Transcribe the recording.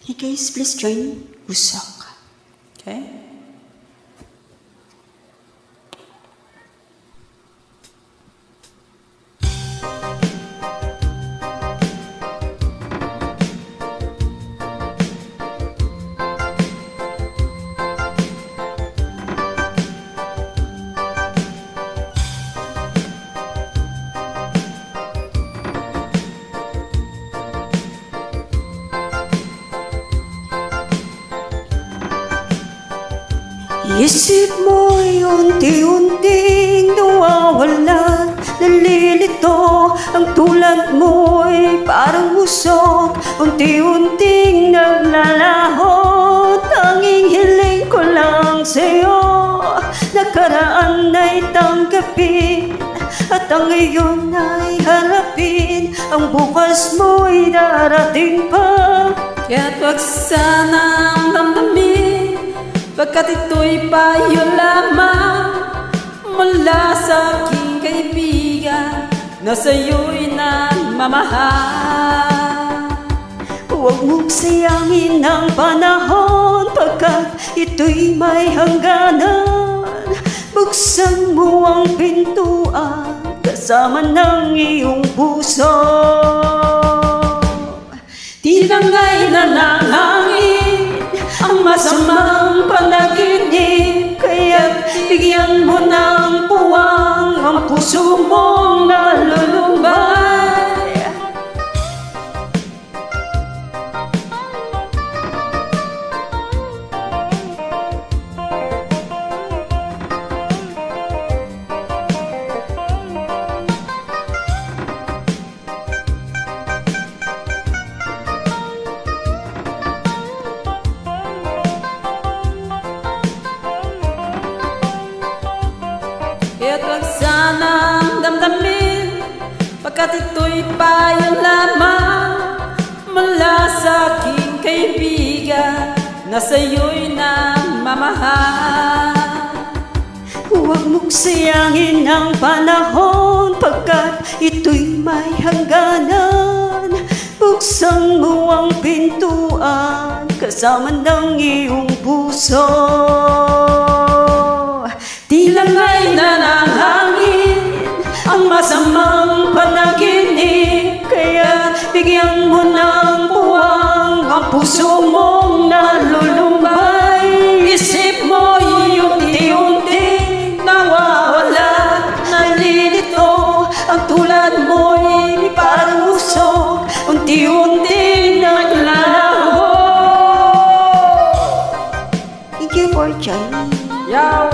Hey guys, please join Usok. Okay? Isip mo'y unti-unting nawawala, nalilito. Ang tulad mo'y parang usok, unti-unting naglalaho. Tanging hiling ko lang sa'yo, nakaraan ay tanggapin, at ang ngayon ay harapin. Ang bukas mo'y darating pa, Kaya't wag sanang damdamin, pagkat ito'y payo lamang mula sa aking kaibigan na sa'yo'y nagmamahal. Huwag mong sayangin ang panahon, pagkat ito'y may hangganan. Buksan mo ang pintuan kasama ng iyong puso. Di lang ay nanangangin ang masamang panaginip, Kaya't bigyan mo ng puwang ang puso mong nalulumbay. kaya't wag sanang damdamin, pagkat ito'y payo lamang mula sa aking kaibigan na sa'yo'y nagmamahal. Huwag mong sayangin ang panahon, pagkat ito'y may hangganan. Buksan mo ang pintuan kasama ng iyong puso. Di lang ay nanangangin ang masamang panaginip, Kaya bigyan mo ng puwang ang puso mong nalulumbay. isip mo unti-unti nawawala, Nalilito, ang tulad mo'y parang usok, unti-unti naglalaho. Thank you for joining. yaw.